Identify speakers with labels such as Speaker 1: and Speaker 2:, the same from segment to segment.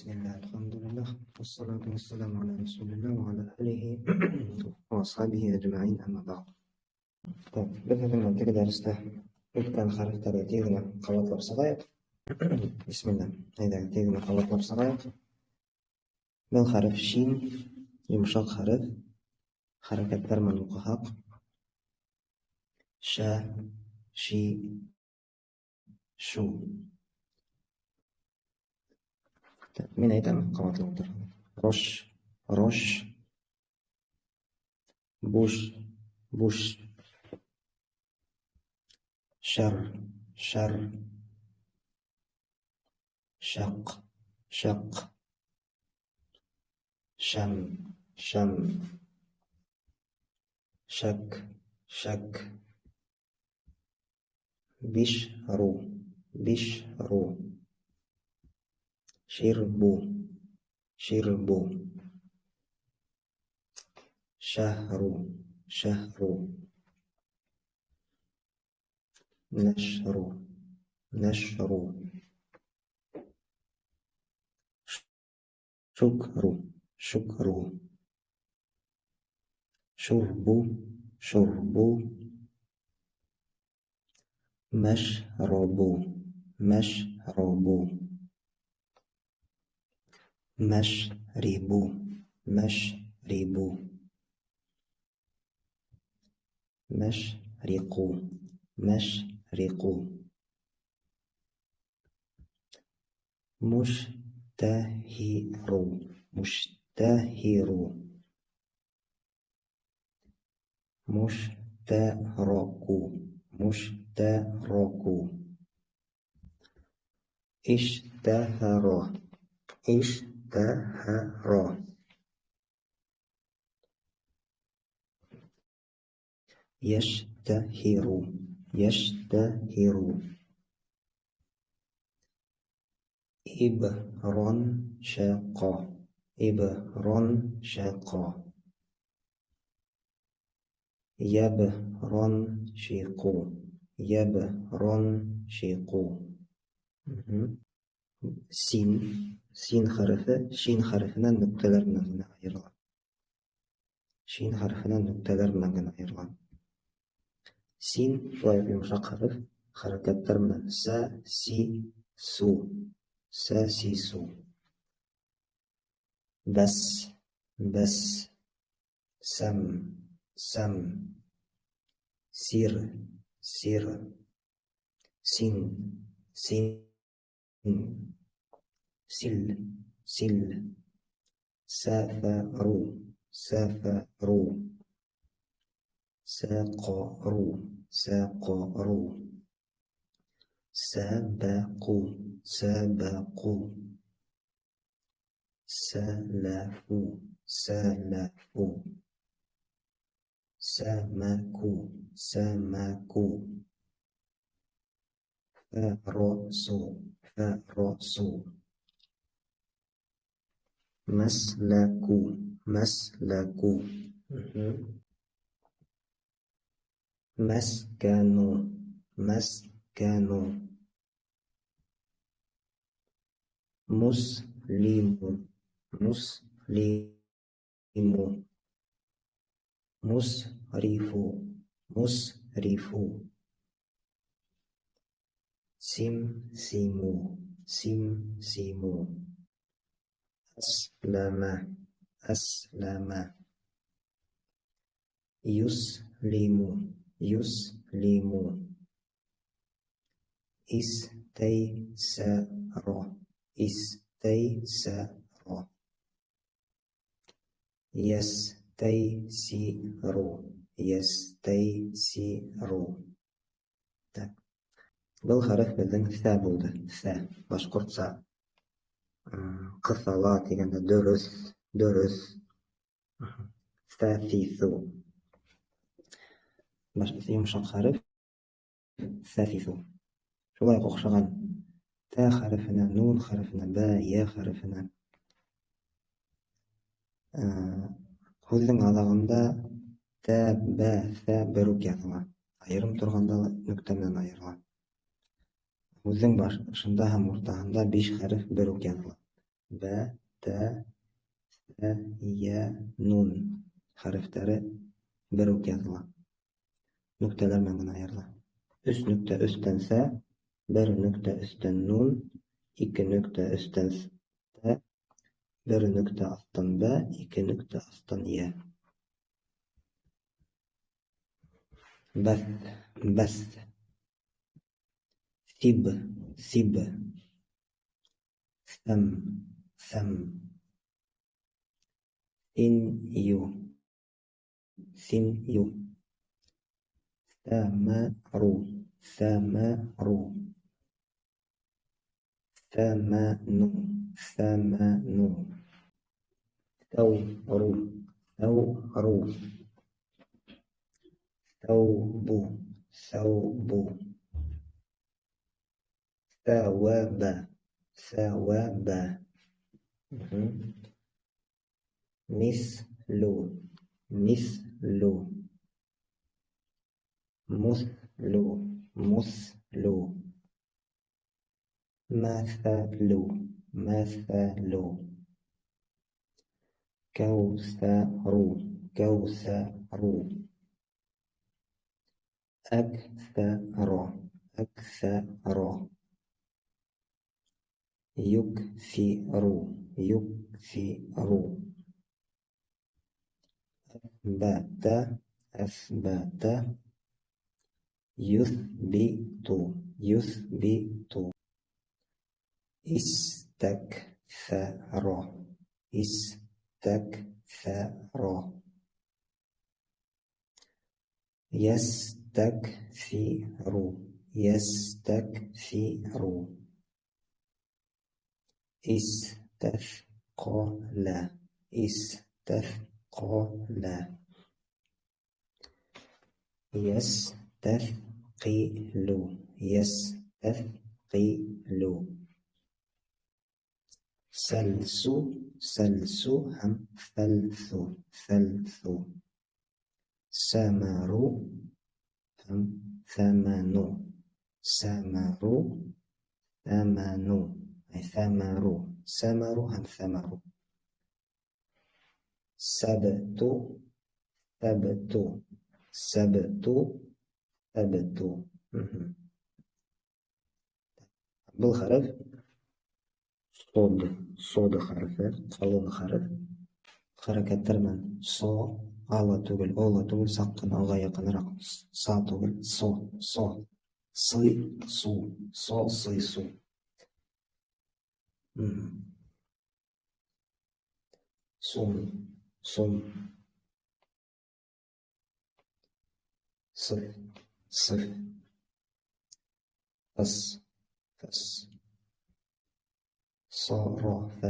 Speaker 1: بسم الله الحمد لله والصلاة والسلام على رسول الله وعلى آله وأصحابه أجمعين أما بعد. طيب بدأت من كده درسته كان خارج ترتيبنا قواطب صغير. بسم الله هذا ترتيبنا قواطب صغير من خرف شين يمشق خرف حركة درم المقهق شا شي شو. من أيضا قواطب رش رش بوش بوش شر شر شق شق شم شم شك شك بشرو بشرو شربو شربو شهرو شهرو نشرو نشرو شكرو شكرو شربو شربو مشربو مشربو مشربو مشربو مشرقو مشرقو مشتهر مشتهر مشترك مشترك اشتهر اشتهر يشتهر يشتهر إبرا شاقا إبرا شاقا يبرا شيقو يبرا شيقو سين سين حرفه شين حرفنا نقطلر من ayırılan شين حرفنا نقطلر من ayırılan sin şöyle yumuşak harf hareketler من sa si su sa si su بس بس سم سم سير سير سين سين سل سل سافروا سافروا ساقروا ساقروا سبقوا سبقوا سلفوا سلفوا سمكوا سمكوا فرسوا فرسوا مسلكوا مسلكوا مسكنوا مسكنوا مسلم مسلم مسرف مسرف سمسم سمسم أسلم أسلم يسلم يسلم استيسر استيسر يستيسر يستيسر. Бұл харф біздің сә болды. Сә. Башқұртша қысала дегенде дұрыс, дұрыс. Сәсису. Йомшақ харф сәсису. Шулай оқшаған тә харфына, нун харфына, бә, я харфына. Көздің алағында тә, бә, сә бірік язылған. Айырым тұрғанда нүктемен айырылған. Көздің башында һәм ортаһында 5 хәреф бірік язылған. ba, ta, sa, ya, nun harflari bir o'tkaziladi. Nuqtalar mana buni ayiradi. 3 nuqta üstten sa, 1 nuqta üstten nun, 2 nuqta üstten ta, 1 nuqta alttan ba, 2 nuqta alttan ya. Bas, bas. Sib, sib. Sam, sam. Sin, yu. Sin, yu. Samaru, samaru. Samanu, samanu. Thawru, thawru. Thawbu, thawbu. Thawaba, thawaba. Mislu, mislu. Muslu, muslu. Mathalu, mathalu. Kawtharu, kawtharu. Akthara, akthara. Yukthiru, yukthiru. Athbata, athbata. Yuthbitu, yuthbitu. Istakthara, istakthara. Yastakthiru, yastakthiru. Istathqala, istathqala. Yastathqilu, yastathqilu. Salsu, salsu ham thalthu, thalthu. Samaru ham thamanu, samaru, thamanu. Thamaru, samaru ham thamaru. Sabtu, sabtu, sabtu, sabtu. بالحرف صاد، صاد حرفه قلم حرف حركتler men so ala tugul sakın alga yakınırak sa tugul so sı su so sı su. Son sıf fas صرف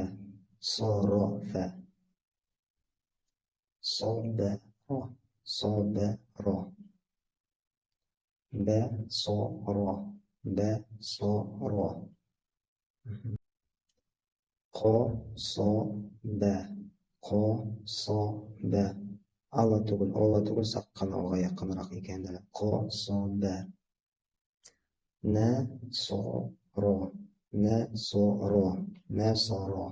Speaker 1: صرف صبر صبر بصر بصر قصب قصب ala tugul sakkan alga yakınırak ekenler. Qasab nasara nasara nasara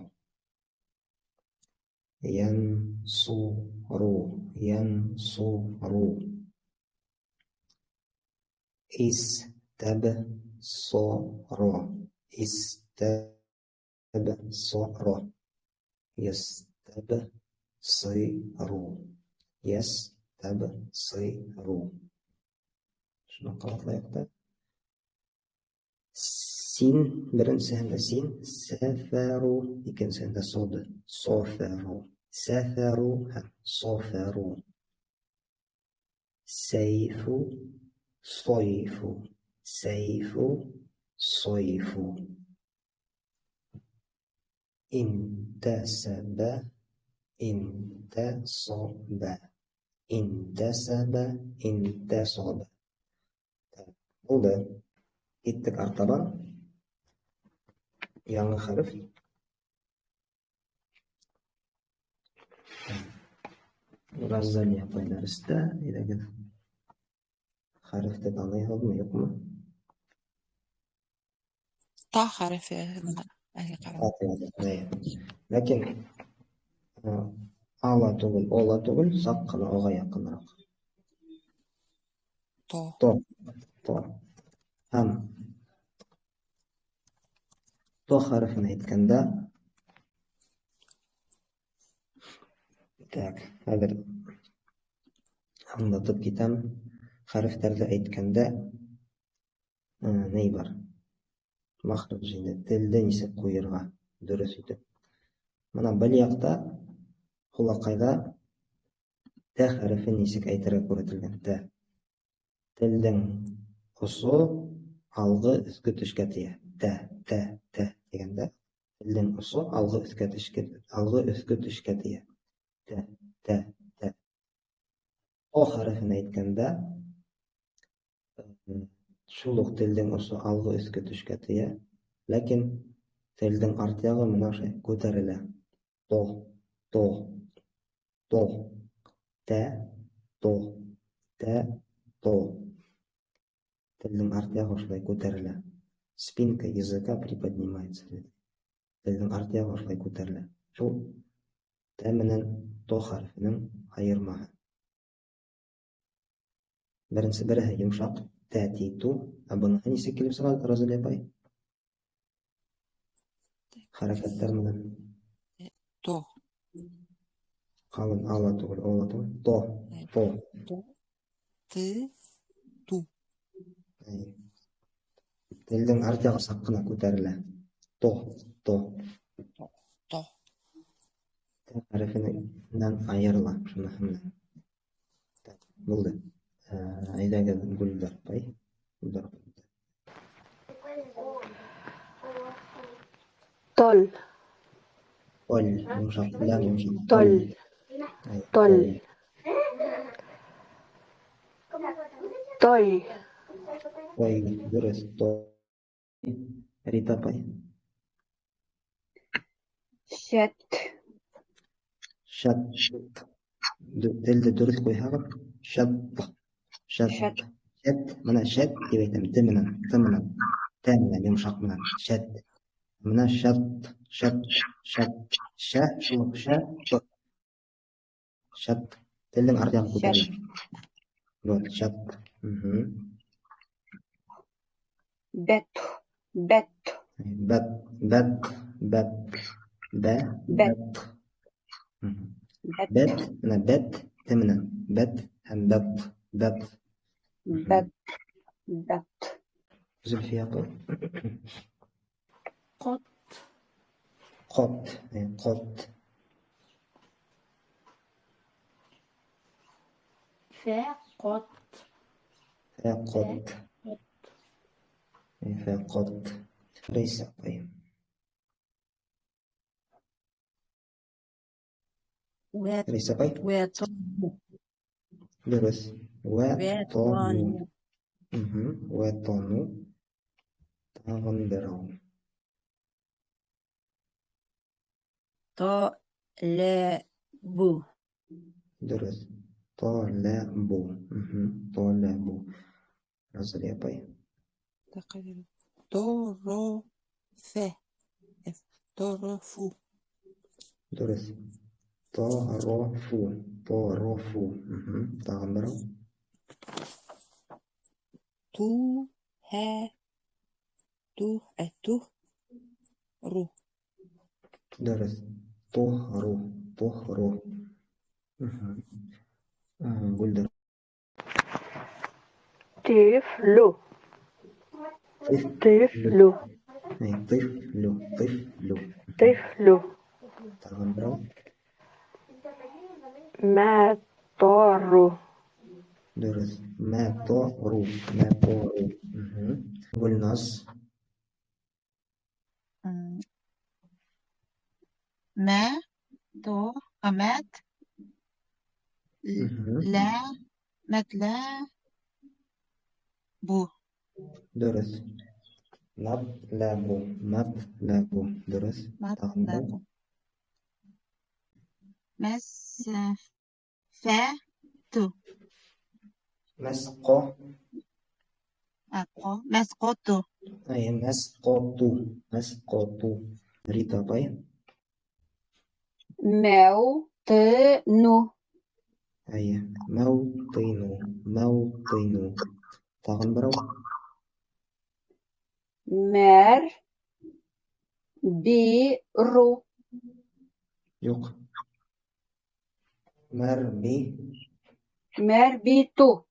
Speaker 1: yansuru yansuru istabsara istabsara yastabsiru yastabsiru. Şunu qavatlayıqda. Sin birinchisida sin, safaru ikkinchisida sod, sofaru, safaru ham sofaru. Sayfu, soyfu, sayfu, soyfu. Intasaba, intasaba, intasaba, intasaba. Oldu. Gittik artadan. Yangi harf. Birazdan yapaylar iste. Harfte tanıyalım mı yok mu?
Speaker 2: Ta harfi.
Speaker 1: Iya. Lakin ala түгел, ола түгел, сақ қана оға якынрақ. То. Һәм то харфын әйткәндә, хәзер аңлатып китәм. Хәрефтәрҙе әйткәндә ни бар? Махраж инде, телде нисек ҡуйырға дөрөҫ итеп. Мына был яҡта һулаҡайҙа тә хәрефен нисек әйтергә күрһәтелгән. Телдең осо алғы өҫкө төшкә тейә. Тә дигәндә, телдең осо алғы өҫкө төшкә тейә. Тә. О хәрефен әйткәндә, шул уҡ телдең осо алғы өҫкө төшкә тейә, ләкин телдең арт яғы мына күтәрелә. То. Тә. Телдең арт яғы шулай күтәрелә. Спинка языка приподнимается. Телдең арт яғы шулай күтәрелә. Шул тә менән то хәрефенең айырмаһы. Береһе йомшаҡ, тә титу, ә быныһы нисек килеп сыға, Разилия апай? Хәрәкәттәр менән.
Speaker 2: То.
Speaker 1: Ҡалын ала түгел, ола түгел. То.
Speaker 2: Ты. Ту.
Speaker 1: Телдең арт яғы саҡ ҡына күтәрелә. То. Тә хәрефенән айырыла. Шуныһы менән. Булды. Әйҙәгеҙ, Гөлдар апай.
Speaker 3: Тол.
Speaker 1: Йомшаҡ, ләм йомшаҡ.
Speaker 3: Тол. Той.
Speaker 1: Дөрөҫ. Рита апай.
Speaker 3: Шәт.
Speaker 1: Телде дөрөҫ ҡуйһағыҙ. Шәт. Мына шәт тип әйтәм. Т менән. Тә менән, йомшаҡ менән. Шәт. Мына шәт. Шәт. Телдең арт яғы күтәрелә. Шәт.
Speaker 3: Бәт.
Speaker 1: Бәт. Мына бәт. Т менән. Бәт һәм бәт. Зөлфия апай. Ҡот.
Speaker 3: Фә. Ҡот.
Speaker 1: Рәйсә апай. Рәйсә апай. Дөрөҫ. Вәтону. Тағын берәү.
Speaker 3: Толебу.
Speaker 1: Дөрөҫ. Толебу. Разилия апай.
Speaker 2: Торофе. Торофу.
Speaker 1: Дөрөҫ. Торофу. Тағын берәү.
Speaker 2: Тухру.
Speaker 1: Дөрөҫ. Тухру. Гөлдар.
Speaker 3: Тифлу.
Speaker 1: Тағын берәү.
Speaker 3: Мәтору.
Speaker 1: Дөрөҫ. Мәтору. Гөлназ.
Speaker 2: Мәт. Мәтлә. Бу.
Speaker 1: Дөрөҫ. Мәтләбу. Дөрөҫ. Тағын берәү.
Speaker 2: Мәсәфәту.
Speaker 1: Мәсҡо.
Speaker 2: Мәсҡоту.
Speaker 1: Мәсҡоту. ريتا طيب.
Speaker 3: موطن.
Speaker 1: أي موطن. موطن. تاغن براو.
Speaker 3: مربير.
Speaker 1: يوق. مربي.
Speaker 3: مربيتو.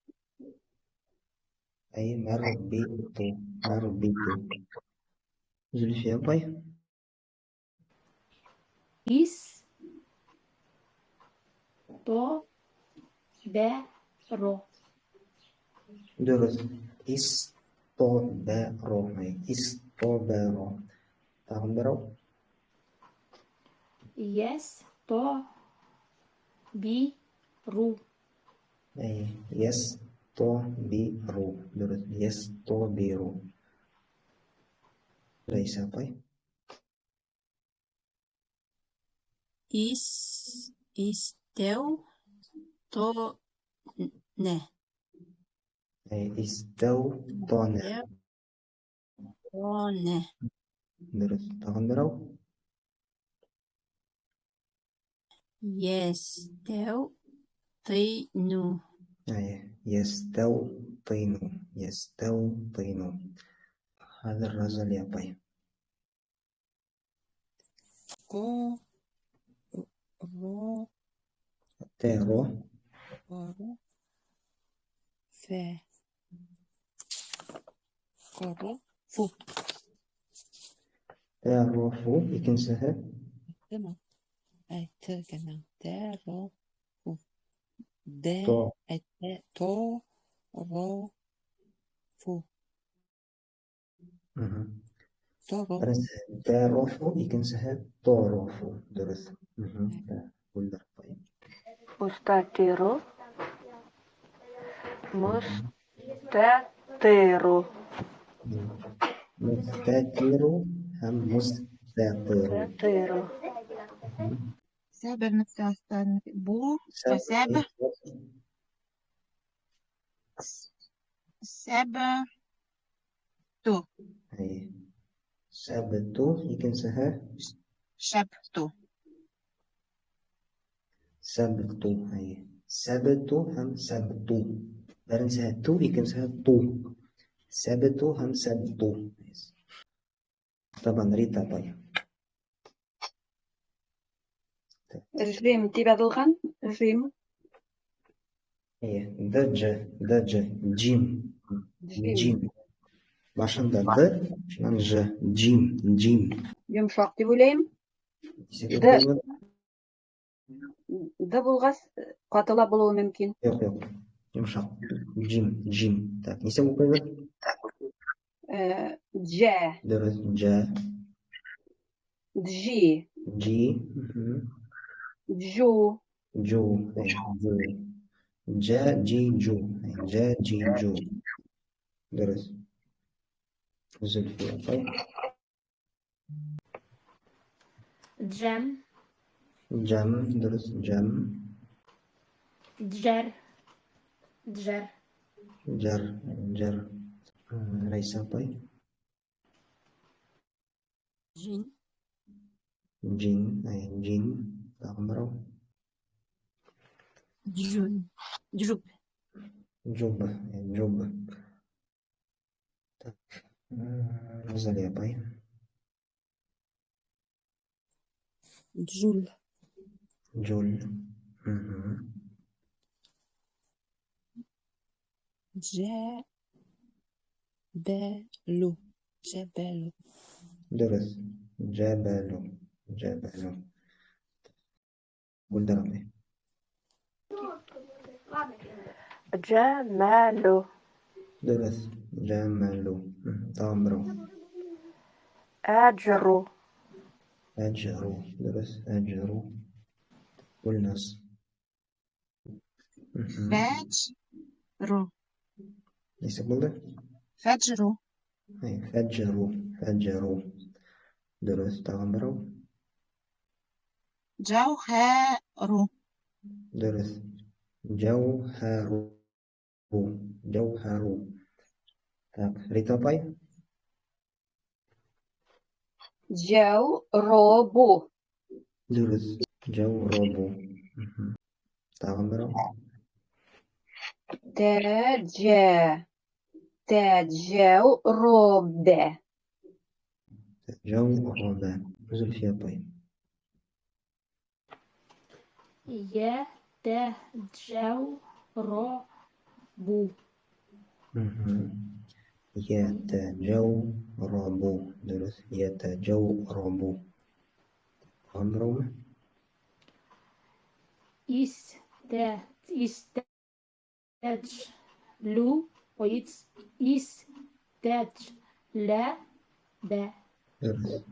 Speaker 1: أي مربيتو. مربيتو. زلفي باي.
Speaker 3: استبرو.
Speaker 1: درس. استبرو. أي استبرو. تاغن براو.
Speaker 3: يستبرو.
Speaker 1: أي يستبرو. درس يستبرو. ليس باي.
Speaker 3: استو. نه.
Speaker 1: أي استوطن.
Speaker 3: نه.
Speaker 1: درس. تاغن براو.
Speaker 3: يستوطن.
Speaker 1: أي يستوطن. يستوطن. هذا الرجل يا باي.
Speaker 3: رو. رو.
Speaker 1: تيرو.
Speaker 3: رو. ف. رو. فو.
Speaker 1: تعرفوا يكنسها.
Speaker 3: تمام. أي ترجمة رو. فو. ده.
Speaker 1: تو.
Speaker 3: تو. رو. فو. تو.
Speaker 1: بس تعرفوا يكنسها تعرفوا درس. قول ده طيب.
Speaker 3: مستطير. مستطير.
Speaker 1: مستتر. هم مستتر.
Speaker 3: مستطير.
Speaker 2: سابر نتاستان بو
Speaker 1: سب.
Speaker 2: سابر سابر تو
Speaker 1: أي سبتو يكنسها.
Speaker 2: شبتو
Speaker 1: سبتو. أي سبتو هم سبتو. برنسها تو يكنسها تو. سبتو هم سبتو. طبعا ريتا باي.
Speaker 3: الريم دي بعد الغن. الريم.
Speaker 1: هي دج جيم.
Speaker 3: جيم.
Speaker 1: جيم. عشان ده عشان جيم جيم.
Speaker 3: يمشق تقولين.
Speaker 1: يسيبوا
Speaker 3: ده
Speaker 1: كلمة.
Speaker 3: ده بالغس قاتل بلو ممكن.
Speaker 1: يوق. يمشق. جيم جيم. طيب يسيبوا كلمة.
Speaker 3: جا.
Speaker 1: درس جا.
Speaker 3: جي.
Speaker 1: جي.
Speaker 3: جو.
Speaker 1: جو. جو. جا جي جو. جا جي جو. درس. زلفي طيب.
Speaker 3: جم.
Speaker 1: جم. درس جم.
Speaker 3: جر. جر.
Speaker 1: جر. جر. ليس طيب.
Speaker 3: جين.
Speaker 1: جين. جين. تأمره.
Speaker 3: جون. جروب.
Speaker 1: جوب. جوب. نزل يا باي.
Speaker 3: جول.
Speaker 1: جول.
Speaker 3: جبلو. جبلو.
Speaker 1: درس. جبل. جبل. قول درامي.
Speaker 3: جمال.
Speaker 1: درس. جمل. تأمره.
Speaker 3: أجر.
Speaker 1: أجر. درس أجر. والناس.
Speaker 2: فجر
Speaker 1: ليس قول
Speaker 2: فجر
Speaker 1: أي فجر. فجر. درس تأمره.
Speaker 2: جوهر
Speaker 1: درس جوهر. جوهر. طيب ريتا باي.
Speaker 3: تجاوب
Speaker 1: درس جورب. تعمروا
Speaker 3: تجاوب
Speaker 1: جورب. نزل فيها طيب.
Speaker 4: يتجرب
Speaker 1: يتجورب. درس يتجورب. تعمروا
Speaker 4: يستجلو يستجلب
Speaker 1: درس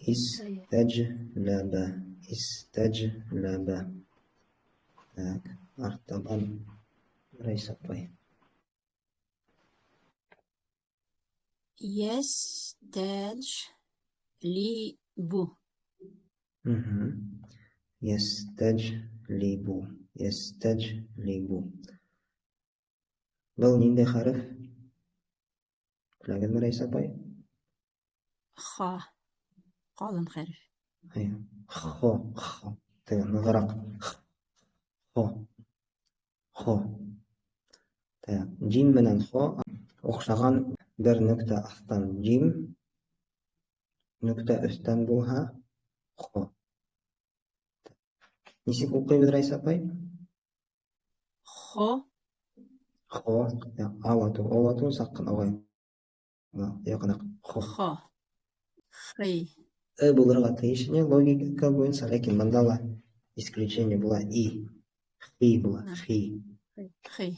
Speaker 1: استجلب. استجلب. أرطبا ليس طيب.
Speaker 2: يستجلب
Speaker 1: يستجلب. يستجلب. بل نين خرف لكن ليس طيب.
Speaker 2: خا قال خير
Speaker 1: أيوه خو طيب نغرق خو طيب جيم من الخو أخشغان در نكتة أستان جيم نكتة أستان بوها خو نسيب أقيم ليس طيب.
Speaker 2: خو
Speaker 1: خو يا أواتو سقن أغير يقنق خو
Speaker 2: خا خي
Speaker 1: بلغة تيشني логика бойынша ләкин мында ла исключение була и хи була хи
Speaker 2: خي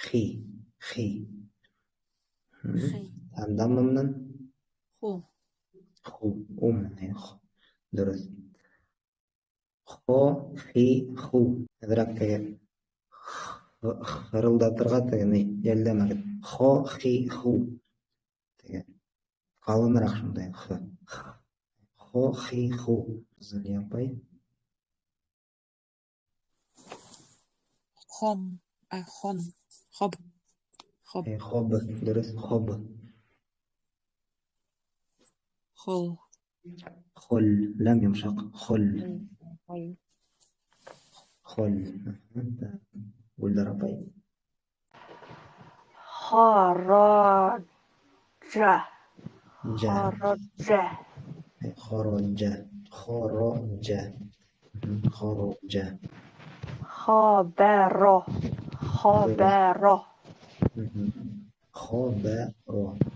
Speaker 1: хи
Speaker 2: خي
Speaker 1: дамма менен
Speaker 2: خو
Speaker 1: ху дұрыс хо хи ху бирок теге хырылдатырга тегени жэлдемек хо хи ху теге калыныраак ушундай хо хи ху Зулия апай
Speaker 2: خم خم خب خب
Speaker 1: хоб дұрыс хоб
Speaker 2: خل
Speaker 1: خل لم يمشق خل والدربي
Speaker 3: خرج
Speaker 1: جا
Speaker 3: خرج
Speaker 1: خرج
Speaker 3: خبر
Speaker 1: خبر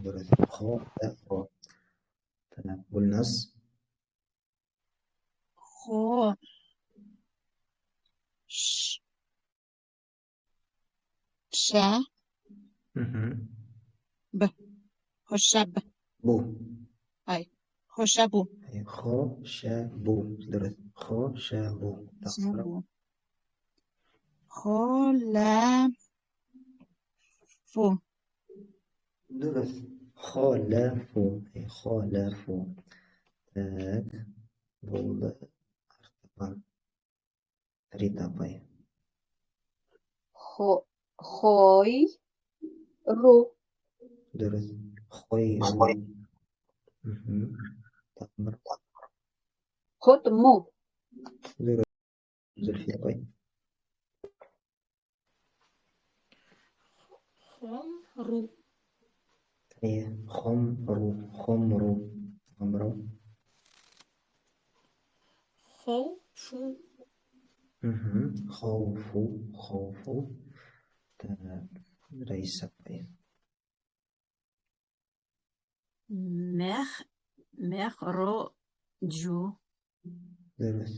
Speaker 1: درس خبر والنص
Speaker 2: خو شا ب خشب
Speaker 1: بو
Speaker 2: هاي خشبو
Speaker 1: خشبو درس خشبو
Speaker 2: خشبو خلافو
Speaker 1: درس خالفو خالفو تاك بول أرتبان ريتا باي
Speaker 3: خير
Speaker 1: درس خير تمر
Speaker 3: خدمة
Speaker 1: درس زلفي باي
Speaker 4: خمر
Speaker 1: هي خمر
Speaker 4: خوف
Speaker 1: خوف ليس باي
Speaker 2: مخرج
Speaker 1: درس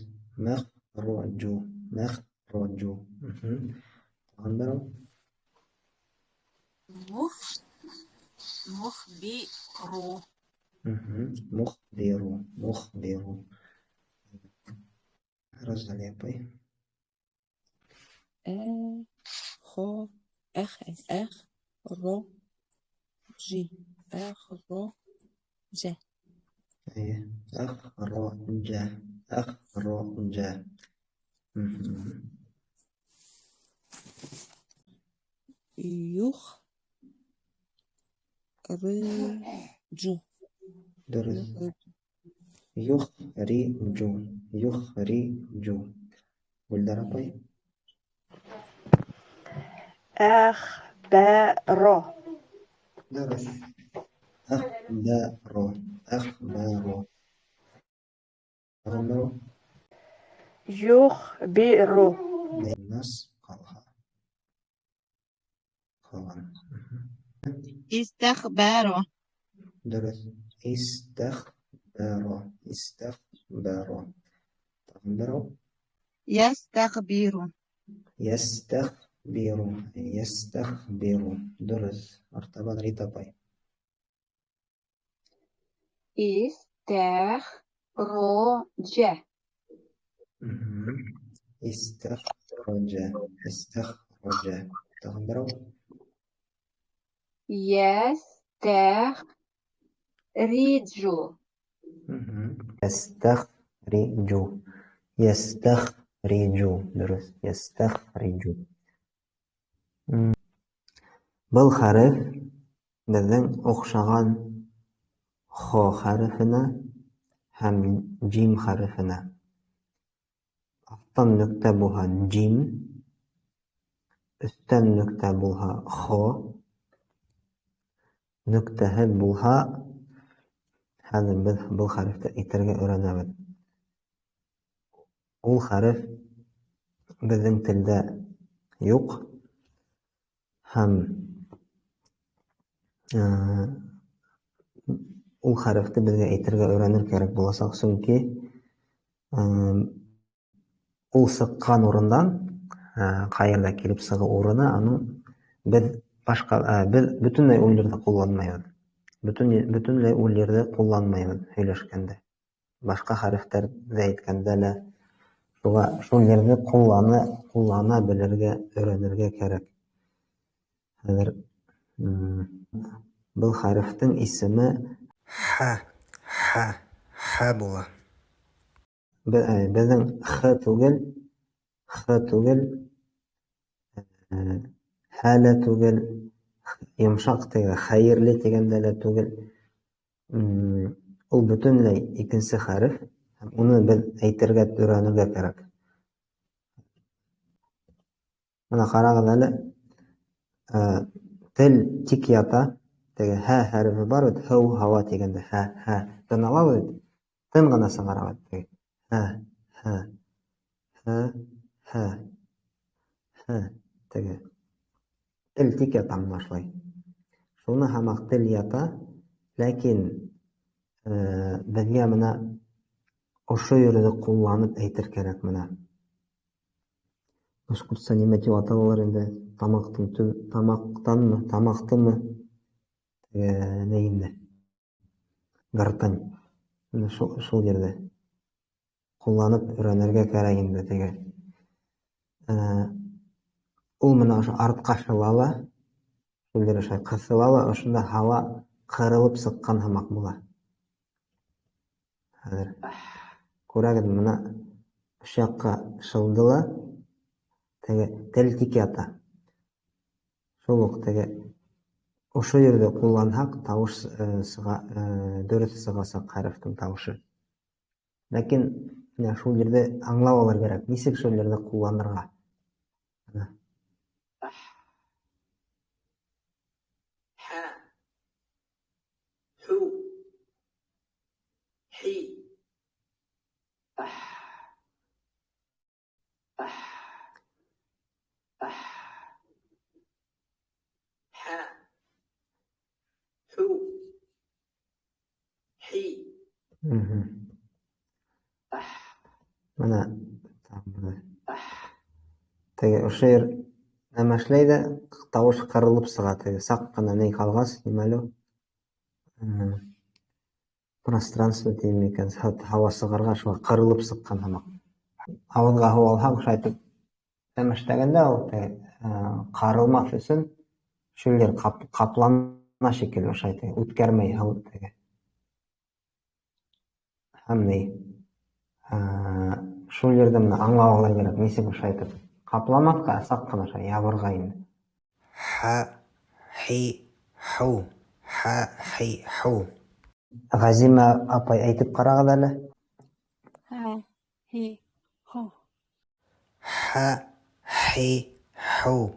Speaker 1: مخرج عندنا
Speaker 2: مخبر
Speaker 1: مخبر رزق يا باي
Speaker 2: خو رو جي رو جي
Speaker 1: أيه أخرج
Speaker 2: يخرج
Speaker 1: درس يخرج. يخرج. والدار باي.
Speaker 3: أخبار.
Speaker 1: درس. أخبار. أخبار. تغنوا.
Speaker 3: يخبر.
Speaker 1: الناس قالها. قال.
Speaker 2: استخبار.
Speaker 1: درس. استخبار. استخبار. تغنوا.
Speaker 2: يستخبر.
Speaker 1: يستخبر. يستخبر. درس. ارتبط ريتا باي.
Speaker 3: استخرج.
Speaker 1: استخرج. استخرج. تغنوا.
Speaker 3: يستخرج.
Speaker 1: يستخرج. يستخرج. درس. يستخرج. Был хәреф безнең охшаган хо хәрефенә һәм җим хәрефенә. Астан нөктә булһа җим, өстән нөктә булһа хо, нөктәһез булһа, хәзер без был хәрефте әйтергә өйрәнәбез. Ул хәреф безнең телдә юк һәм ул хәрефте безгә әйтергә өйрәнер кирәк буласак, чөнки ул сыккан урындан, каерда килеп сыгу урыны, аның без башка без бөтенләй ул җирдә кулланмыйбыз. Бөтенләй ул җирдә кулланмыйбыз һөйләшкәндә. Башка хәрефләрдә әйткәндә лә шул җирдә куллана белергә, өйрәнергә кирәк. Хәзер был хәрефтең исеме ха була. Безнең х түгел, һәлә түгел, йомшак тегә хәерле дигәндә лә түгел. Ул бөтенләй икенче хәреф, уны без әйтергә өйрәнергә кирәк. Менә карагыз әле, тел тик ята, теге һә хәрефе бар бит, һәү һава дигәндә һә. Тыналабыз, тын гына сыгарабыз. Һә. Теге тел тик ята башлай. Шуны һәмәк тел ята, ләкин безгә менә ошо йөрде кулланып әйтер кирәк менә. Башкортча нимә дип аталалар инде? Тамактымы? Нәйинде? Гортань. Шул йөрде. Кулланып өйрәнергә кирәк инде теге. Ул менә ошо артка шылала, шул йөрде кысылала, ошонда һава кырылып сыккан һәмәк була. Хәзер күрәгез, менә ошакка шылдыла, теге тел тик ята. Шул ук теге ошо йөрде куллансак, тавыш сыга, дөрес сыгасак хәрефтең тавышы. Ләкин шул йөрде аңлап алыр кирәк, ничек шул йөрде кулланырга. Менә теге ошо йөр нәмә эшләйде, тавыш кырылып сыга, теге сак кына ней калгас, нимәле? Пространство димме икән, һава сыгарга шуга кырылып сыккан һәмәк. Авызга һава алһак, шайтып эшләгәндә ул карылмас өчен шул йөр каплана шикелле шайтып үткәрмәй һава теге. Һәм ни шул йөрдә менә аңлап алыр кирәк, ничек шайтып капламаска, сак кына шай ябырга инде. Ха, хи, ху. Ғазима апай әйтеп ҡарағыҙ әле.
Speaker 4: ха, хи, ху.
Speaker 1: Ха, хи, ху.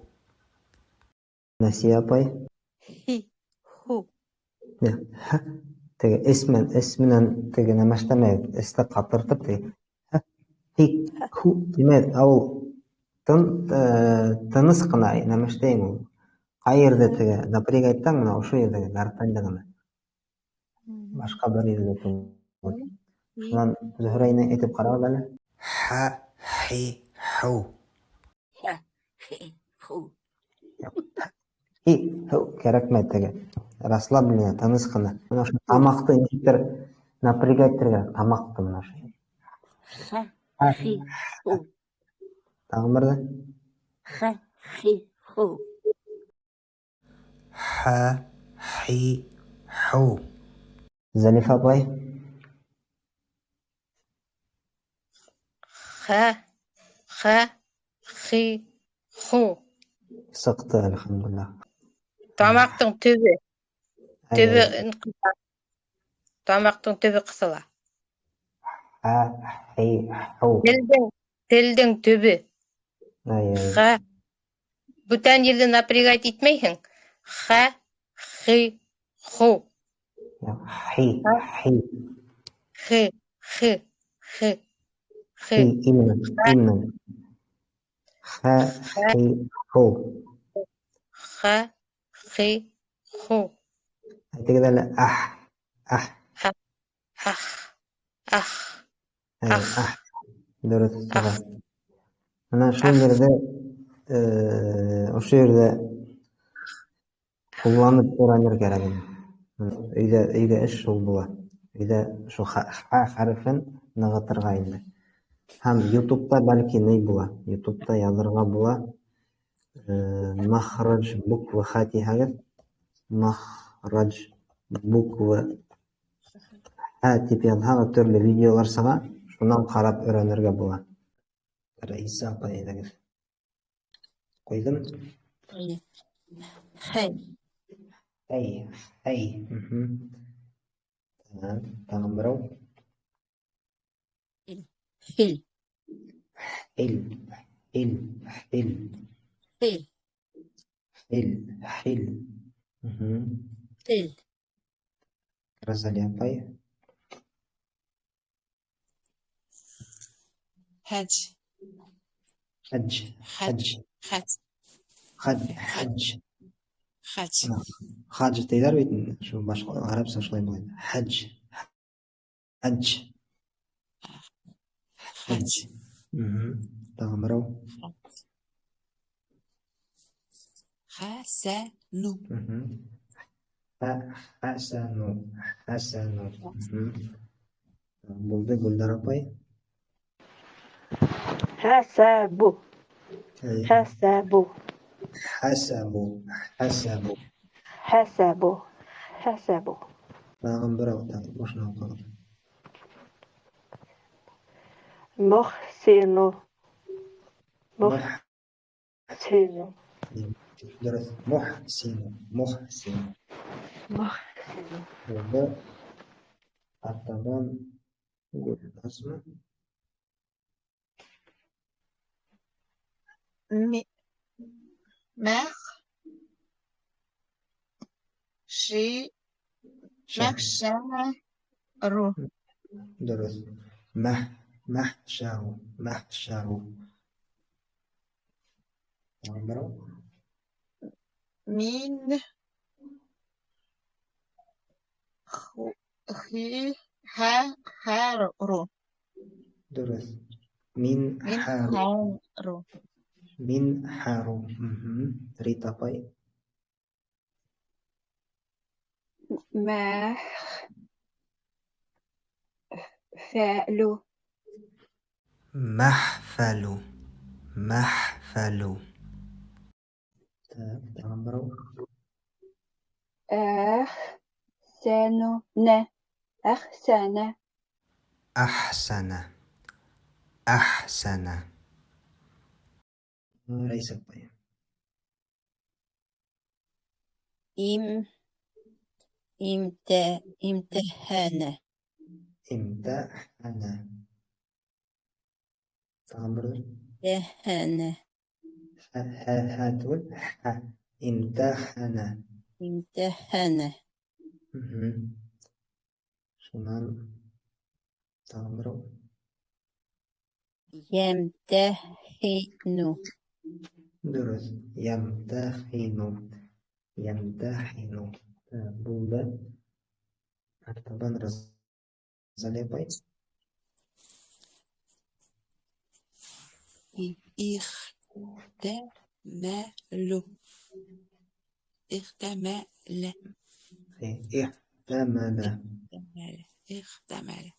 Speaker 1: Нәсия апай.
Speaker 2: Хи, ху.
Speaker 1: Ха. Теге эс менән теге нәмәштәмәйек. Эсте ҡатыртып теге. Ха, хи, ху. Тимәк, ул тыныс ҡына нәмәштәйем ул. Ҡай ерҙә теге напрягайттан менә ошо ерҙәге гарпаньда ғына. Башҡа бер ерҙә түгел. Шунан Зөһрә инәй әйтеп ҡарағыҙ әле. Ха, хи, ху.
Speaker 4: Ха, хи, ху.
Speaker 1: Хи, ху. Кәрәкмәй теге. Расслабление, тыныс ҡына. Менә ошо тамаҡты нисектер напрягать итергә. Тамаҡты менә ошо.
Speaker 4: Ха, хи, ху.
Speaker 1: Тағы берҙе.
Speaker 4: Ха, хи, ху.
Speaker 1: Ха, хи, ху. Зәлифа апай.
Speaker 2: Ха, хи, ху.
Speaker 1: Сыҡты, әлхәмдулиллах.
Speaker 2: Тамақтың төбө. Төбө
Speaker 1: Әйе.
Speaker 2: тамақтың төбі қысыла.
Speaker 1: Ха, хи, ху.
Speaker 2: Тілдің төбі.
Speaker 1: Әйе.
Speaker 2: Ха. Бүтән елді напрягать итмейһең. Ха, хи, ху.
Speaker 1: Хи, хи.
Speaker 2: Хи, хи, хи.
Speaker 1: Хи, именно. Ха, хи, ху.
Speaker 2: Ха, хи, ху.
Speaker 1: Әйтегеҙ әле. Ах.
Speaker 2: Ах, ах.
Speaker 1: Ах. Дөрөҫ. Менә шул ерҙә, ошо ерҙә ҡулланып өйрәнер кәрәк. Өйҙә эш шул була. Өйҙә шул ха хәрефен нығытырға инде. Һәм ютубта бәлки ни була. Ютубта яҙырға була. Махрадж буквы ха тиһәгеҙ. Махрадж буквы ха тип яҙһағыҙ, төрлө видеолар сыға. Шунан ҡарап өйрәнергә була. Раиса апай әйҙәгеҙ. Ҡуйҙым.
Speaker 4: Хай.
Speaker 1: Хәй. Тағы берәү.
Speaker 4: Хил.
Speaker 1: Хил.
Speaker 4: Хил. Хил.
Speaker 1: Розалия апай.
Speaker 2: Хадж.
Speaker 1: Хадж тейҙәр бит, шул башҡа арабса шулай була. Хадж. Тағы берәү.
Speaker 2: Хасану.
Speaker 1: Хасану. Булды, Гөлдар апай.
Speaker 4: Хасабу. Хасабу. Хасабу. Хасабу.
Speaker 1: Тағы берәү. Башына уҡығыҙ.
Speaker 4: Мохсину.
Speaker 1: Дөрөҫ. Мохсину. Булды. Артабан Гөлназмы.
Speaker 2: Мәх. Мәхшәру.
Speaker 1: Дөрөҫ. Мәхшәру. Тағы берәү.
Speaker 2: Мин. Хару.
Speaker 1: Дөрөҫ. Мин хару. Рит апай.
Speaker 3: فعل
Speaker 1: Мәхфәлу. Тағы берәү.
Speaker 3: أحسن
Speaker 1: Әхсәнә. Рәйсә апай.
Speaker 4: امتحان
Speaker 1: امتحن تعبر
Speaker 4: امتحان
Speaker 1: هاتول امتحن
Speaker 4: امتحان
Speaker 1: شمال تعبر
Speaker 4: يمتحن
Speaker 1: درس يمتحن بولا طبعا رزالي باي
Speaker 2: اختمل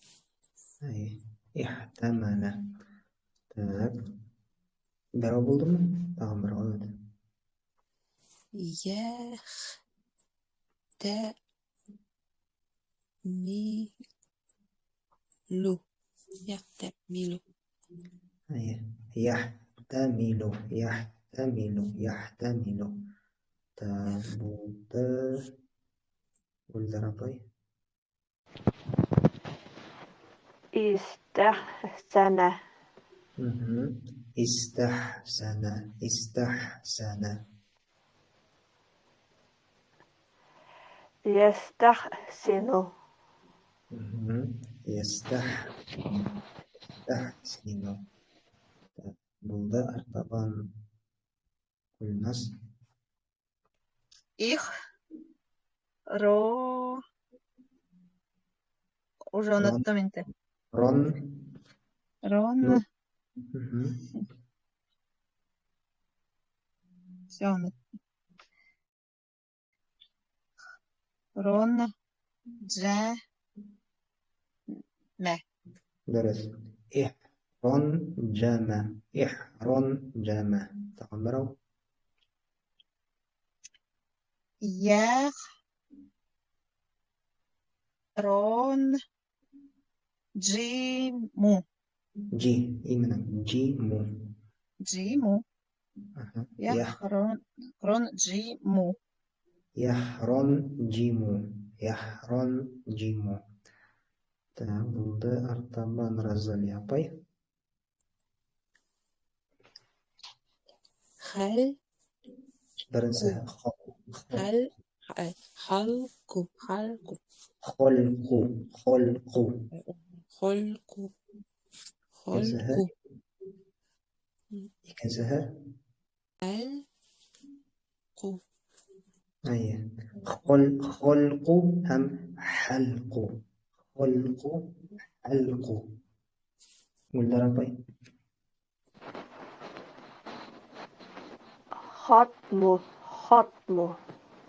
Speaker 1: احتمل tak berapa buldum tamam berapa oldu
Speaker 2: يحتمل
Speaker 1: yahtamilu tak bulda apa ya
Speaker 4: استحسن
Speaker 1: istahsana
Speaker 4: يستحسن
Speaker 1: yastahsinu bulda artaban kulnas
Speaker 3: Их ро уже unuttım inte.
Speaker 1: ron
Speaker 3: Ron se on Ron me
Speaker 1: درس ihron jama تقبلوا
Speaker 3: Jär Ron Jimu
Speaker 1: ji imana jimu
Speaker 3: Jimu Ron Jimu
Speaker 1: yahron jimu tamam bulda artaban razal yapay birinchi
Speaker 2: خلق
Speaker 1: ikisiher خلق هم حلق bulda rapay
Speaker 4: ختم ختم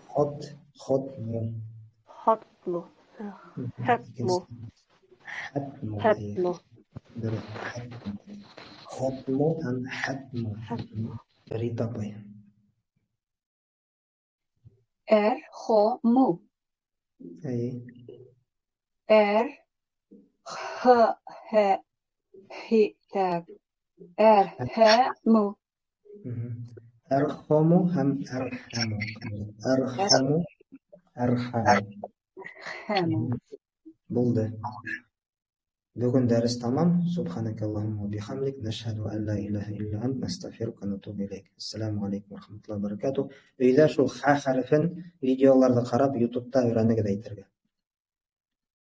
Speaker 1: ختم
Speaker 4: ختم ختم ختم
Speaker 1: ختم هم حتم berita apa ya
Speaker 3: Erhomu Erhemu
Speaker 1: arhamu ham arhamu arham buldu bugun dars tamam subhanakallahumma va bihamdik nashhadu an la ilaha illa ant nastaghfiruka va natubu ilayk assalomu alaykum va rahmatullohi va barakatuh uyda shu ha harfin videolarni qarab YouTube'da o'rganib aytirgan